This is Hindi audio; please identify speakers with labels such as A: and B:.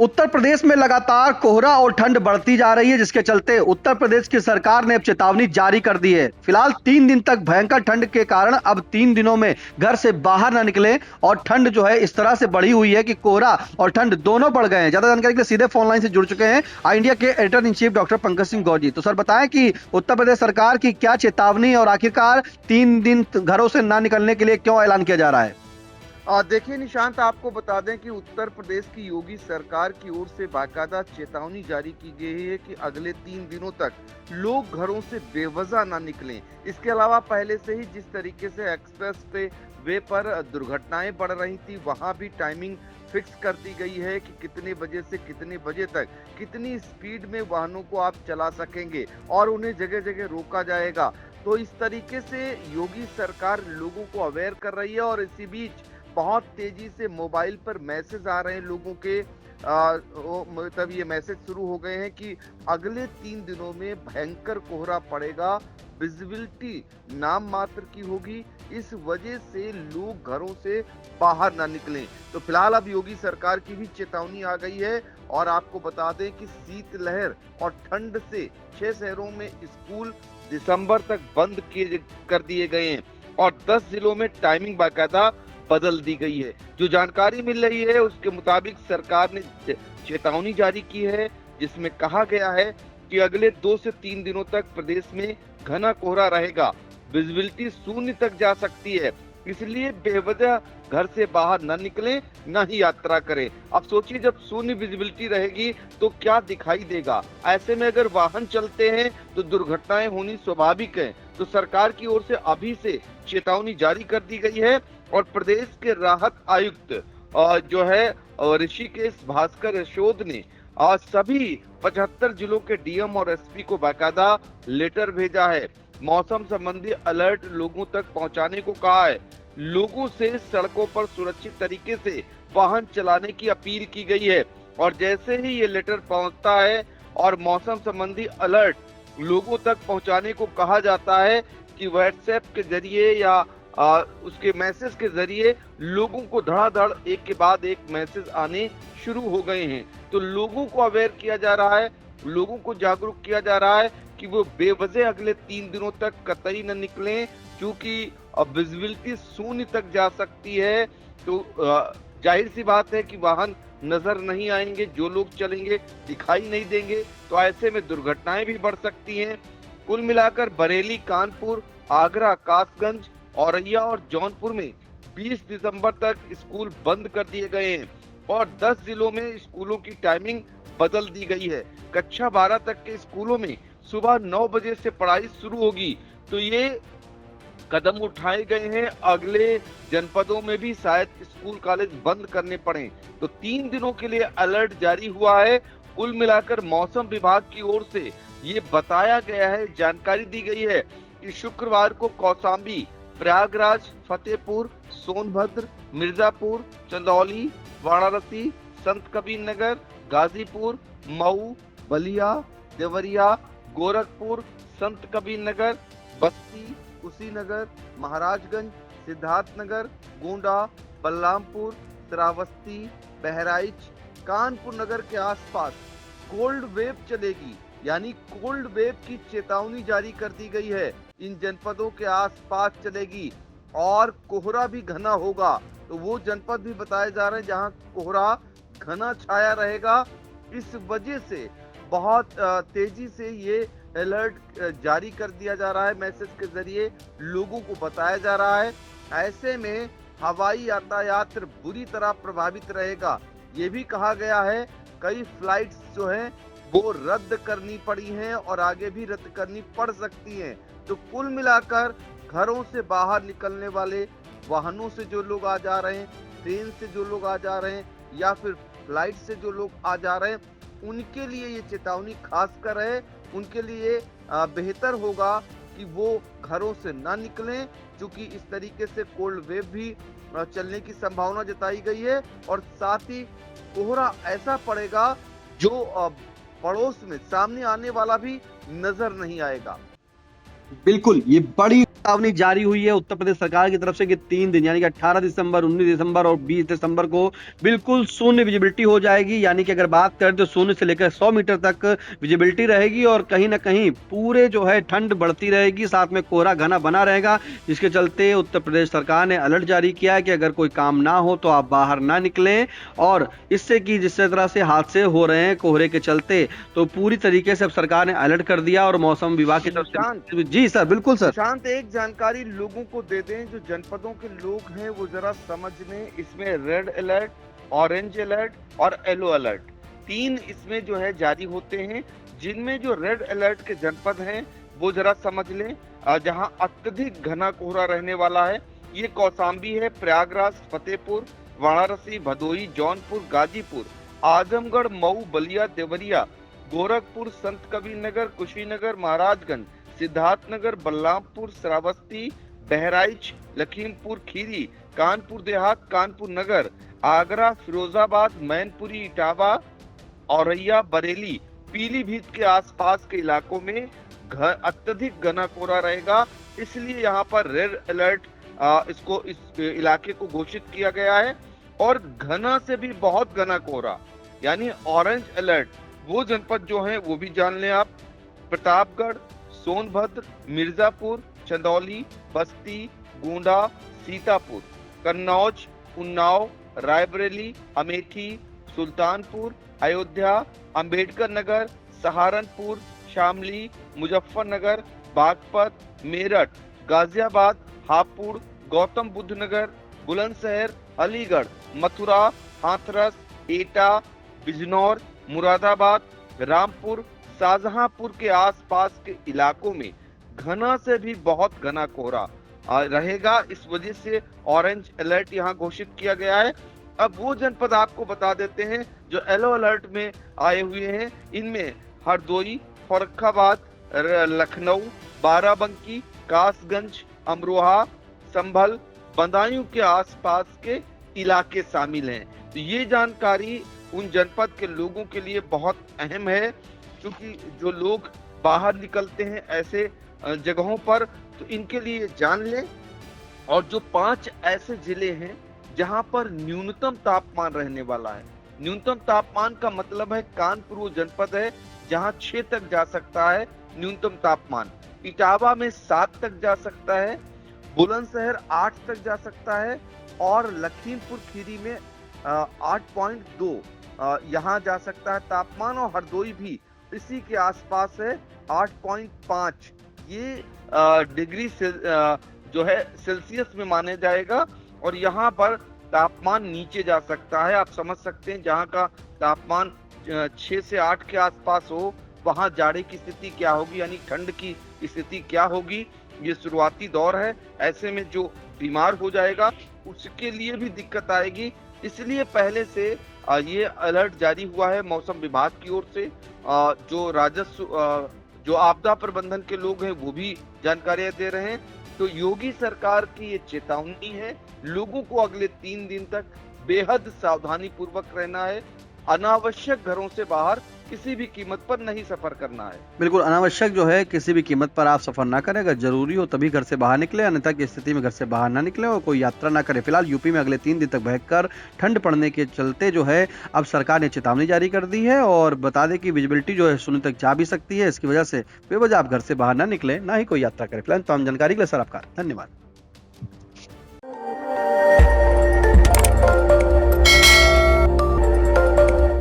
A: उत्तर प्रदेश में लगातार कोहरा और ठंड बढ़ती जा रही है, जिसके चलते उत्तर प्रदेश की सरकार ने अब चेतावनी जारी कर दी है। फिलहाल 3 दिन तक भयंकर ठंड के कारण अब 3 दिनों में घर से बाहर ना निकलें। और ठंड जो है इस तरह से बढ़ी हुई है कि कोहरा और ठंड दोनों बढ़ गए हैं। ज्यादा जानकारी के लिए सीधे फोन लाइन से जुड़ चुके हैं आई इंडिया के editor in chief doctor Pankaj Singh Gaur ji. तो सर बताएं कि उत्तर प्रदेश सरकार की क्या चेतावनी और आखिरकार 3 दिन घरों से ना निकलने के लिए क्यों ऐलान किया जा रहा है?
B: देखिए निशांत, आपको बता दें कि उत्तर प्रदेश की योगी सरकार की ओर से बाकायदा चेतावनी जारी की गई है कि अगले 3 दिनों तक लोग घरों से बेवजह ना निकलें। इसके अलावा पहले से ही जिस तरीके से एक्सप्रेस वे पर दुर्घटनाएं बढ़ रही थी, वहां भी टाइमिंग फिक्स कर दी गई है कि कितने बजे से कितने बजे तक कितनी स्पीड में वाहनों को आप चला सकेंगे और उन्हें जगह जगह रोका जाएगा। तो इस तरीके से योगी सरकार लोगों को अवेयर कर रही है और इसी बीच बहुत तेजी से मोबाइल पर मैसेज आ रहे हैं लोगों के। मतलब ये मैसेज शुरू हो गए हैं कि अगले 3 दिनों में भयंकर कोहरा पड़ेगा, विजिबिलिटी नाम मात्र की होगी, इस वजह से लोग घरों से बाहर ना निकलें। तो फिलहाल अब योगी सरकार की भी चेतावनी आ गई है और आपको बता दें कि शीतलहर और ठंड से 6 शहरों में स्कूल दिसंबर तक बंद कर दिए गए हैं और 10 जिलों में टाइमिंग बाकायदा बदल दी गई है। जो जानकारी मिल रही है उसके मुताबिक सरकार ने चेतावनी जारी की है, जिसमें कहा गया है कि अगले 2 से 3 दिनों तक प्रदेश में घना कोहरा रहेगा, विजिबिलिटी 0 तक जा सकती है, इसलिए बेवजह घर से बाहर न निकलें, न ही यात्रा करें। अब सोचिए, जब 0 विजिबिलिटी रहेगी तो क्या दिखाई देगा? ऐसे में अगर वाहन चलते हैं तो दुर्घटनाएं होनी स्वाभाविक है। तो सरकार की ओर से अभी से चेतावनी जारी कर दी गई है और प्रदेश के राहत आयुक्त जो है ऋषिकेश भास्कर यशोद ने आज सभी 75 जिलों के डीएम और एसपी को बाकायदा लेटर भेजा है। मौसम संबंधी अलर्ट लोगों तक पहुंचाने को कहा है। लोगों से सड़कों पर सुरक्षित तरीके से वाहन चलाने की अपील की गई है और जैसे ही ये लेटर पहुंचता है और मौसम संबंधी अलर्ट लोगों तक पहुंचाने को कहा जाता है कि व्हाट्सएप के जरिए या उसके मैसेज के जरिए लोगों को धड़ाधड़ एक के बाद एक मैसेज आने शुरू हो गए हैं। तो लोगों को अवेयर किया जा रहा है, लोगों को जागरूक किया जा रहा है कि वो बेवजह अगले 3 दिनों तक कतई न निकलें, क्योंकि विजिबिलिटी 0 तक जा सकती है। तो जाहिर सी बात है कि वाहन नजर नहीं आएंगे, जो लोग चलेंगे दिखाई नहीं देंगे, तो ऐसे में दुर्घटनाएं भी बढ़ सकती हैं। कुल मिलाकर बरेली, कानपुर, आगरा, कासगंज, औरैया और जौनपुर में 20 दिसंबर तक स्कूल बंद कर दिए गए हैं और 10 जिलों में स्कूलों की टाइमिंग बदल दी गई है। कक्षा 12 तक के स्कूलों में सुबह 9 बजे से पढ़ाई शुरू होगी। तो ये कदम उठाए गए हैं, अगले जनपदों में भी शायद स्कूल कॉलेज बंद करने पड़े। तो 3 दिनों के लिए अलर्ट जारी हुआ है। कुल मिलाकर मौसम विभाग की ओर से ये बताया गया है, जानकारी दी गई है कि शुक्रवार को कौशाम्बी, प्रयागराज, फतेहपुर, सोनभद्र, मिर्जापुर, चंदौली, वाराणसी, संत कबीर नगर, गाजीपुर, मऊ, बलिया, देवरिया, गोरखपुर, संत कबीर नगर, बस्ती, कुशीनगर, महाराजगंज, सिद्धार्थनगर, गोंडा, बलरामपुर, श्रावस्ती, बहराइच, कानपुर नगर के आसपास कोल्ड वेव चलेगी, यानी कोल्ड वेव की चेतावनी जारी कर दी गई है। इन जनपदों के आसपास चलेगी और कोहरा भी घना होगा। तो वो जनपद भी बताए जा रहे हैं जहां कोहरा घना छाया रहेगा। इस वजह से बहुत तेजी से ये अलर्ट जारी कर दिया जा रहा है, मैसेज के जरिए लोगों को बताया जा रहा है। ऐसे में हवाई यातायात बुरी तरह प्रभावित रहेगा। ये भी कहा गया है कई फ्लाइट्स जो हैं वो रद्द करनी पड़ी हैं और आगे भी रद्द करनी पड़ सकती हैं। तो कुल मिलाकर घरों से बाहर निकलने वाले वाहनों से जो लोग आ जा रहे हैं, ट्रेन से जो लोग आ जा रहे हैं या फिर फ्लाइट से जो लोग आ जा रहे हैं, उनके लिए ये चेतावनी खास कर है। उनके लिए बेहतर होगा कि वो घरों से ना निकलें, क्योंकि इस तरीके से कोल्ड वेव भी चलने की संभावना जताई गई है और साथ ही कोहरा ऐसा पड़ेगा जो पड़ोस में सामने आने वाला भी नजर नहीं आएगा।
A: बिल्कुल, ये बड़ी चेतावनी जारी हुई है उत्तर प्रदेश सरकार की तरफ से कि 3 दिन यानी कि 18 दिसंबर, 19 दिसंबर और 20 दिसंबर को बिल्कुल शून्य विजिबिलिटी हो जाएगी। यानी कि अगर बात करें तो शून्य से लेकर 100 मीटर तक विजिबिलिटी रहेगी और कहीं ना कहीं पूरे जो है ठंड बढ़ती रहेगी, साथ में कोहरा घना बना रहेगा, जिसके चलते उत्तर प्रदेश सरकार ने अलर्ट जारी किया है कि अगर कोई काम ना हो तो आप बाहर ना निकलें। और इससे कि जिस तरह से हादसे हो रहे हैं कोहरे के चलते, तो पूरी तरीके से अब सरकार ने अलर्ट कर दिया और मौसम विभाग की तरफ से। जी सर, बिल्कुल सर।
B: शांत, एक जानकारी लोगों को दे दें, जो जनपदों के लोग हैं वो जरा समझ लें, इसमें रेड अलर्ट, ऑरेंज अलर्ट और येलो अलर्ट 3 इसमें जो है जारी होते हैं। जिनमें जो रेड अलर्ट के जनपद हैं वो जरा समझ लें, जहां अत्यधिक घना कोहरा रहने वाला है। ये कौशाम्बी है, प्रयागराज, फतेहपुर, वाराणसी, भदोही, जौनपुर, गाजीपुर, आजमगढ़, मऊ, बलिया, देवरिया, गोरखपुर, संत कबीर नगर, कुशीनगर, महाराजगंज, सिद्धार्थनगर, बलरामपुर, श्रावस्ती, बहराइच, लखीमपुर खीरी, कानपुर देहात, कानपुर नगर, आगरा, फिरोजाबाद, मैनपुरी, इटावा, औरैया, बरेली, पीलीभीत के आसपास के इलाकों में अत्यधिक घना कोहरा रहेगा। इसलिए यहाँ पर रेड अलर्ट इस इलाके को घोषित किया गया है। और घना से भी बहुत घना कोहरा यानी ऑरेंज अलर्ट वो जनपद जो हैं वो भी जान लें आप, प्रतापगढ़, सोनभद्र, मिर्जापुर, चंदौली, बस्ती, गोंडा, सीतापुर, कन्नौज, उन्नाव, रायबरेली, अमेठी, सुल्तानपुर, अयोध्या, अंबेडकर नगर, सहारनपुर, शामली, मुजफ्फरनगर, बागपत, मेरठ, गाजियाबाद, हापुड़, गौतम बुद्ध नगर, बुलंदशहर, अलीगढ़, मथुरा, हाथरस, एटा, बिजनौर, मुरादाबाद, रामपुर, शाहजहांपुर के आसपास के इलाकों में घना से भी बहुत घना कोहरा रहेगा। इस वजह से ऑरेंज अलर्ट यहाँ घोषित किया गया है। अब वो जनपद आपको बता देते हैं जो येलो अलर्ट में आए हुए हैं। इनमें हरदोई, फर्रुखाबाद, लखनऊ, बाराबंकी, कासगंज, अमरोहा, संभल, बदायूं के आसपास के इलाके शामिल हैं। तो ये जानकारी उन जनपद के लोगों के लिए बहुत अहम है, क्योंकि जो लोग बाहर निकलते हैं ऐसे जगहों पर तो इनके लिए जान लें। और जो 5 ऐसे जिले हैं जहां पर न्यूनतम तापमान रहने वाला है, न्यूनतम तापमान का मतलब है कानपुर वो जनपद है जहां 6 तक जा सकता है न्यूनतम तापमान, इटावा में 7 तक जा सकता है, बुलंदशहर 8 तक जा सकता है और लखीमपुर खीरी में 8.2 यहाँ जा सकता है तापमान, और हरदोई भी इसी के आसपास है 8.5 ये डिग्री जो है सेल्सियस में माने जाएगा। और यहाँ पर तापमान नीचे जा सकता है। आप समझ सकते हैं जहाँ का तापमान 6 से 8 के आसपास हो वहाँ जाड़े की स्थिति क्या होगी, यानी ठंड की स्थिति क्या होगी। ये शुरुआती दौर है, ऐसे में जो बीमार हो जाएगा उसके लिए भी दिक्कत आएगी। इसलिए पहले से ये अलर्ट जारी हुआ है मौसम विभाग की ओर से। जो राजस्व जो आपदा प्रबंधन के लोग हैं वो भी जानकारियां दे रहे हैं। तो योगी सरकार की ये चेतावनी है, लोगों को अगले 3 दिन तक बेहद सावधानी पूर्वक रहना है। अनावश्यक घरों से बाहर किसी भी कीमत पर नहीं सफर करना है।
A: बिल्कुल अनावश्यक जो है किसी भी कीमत पर आप सफर ना करें, अगर जरूरी हो तभी घर से बाहर निकले, अन्यथा की स्थिति में घर से बाहर ना निकले और कोई यात्रा ना करें। फिलहाल यूपी में अगले 3 दिन तक भयंकर ठंड पड़ने के चलते जो है अब सरकार ने चेतावनी जारी कर दी है और बता दें कि विजिबिलिटी जो है 0 तक जा भी सकती है। इसकी वजह से बेवजह आप घर से बाहर ना निकले, ना ही कोई यात्रा करें। फिलहाल तमाम जानकारी के लिए सर आपका धन्यवाद।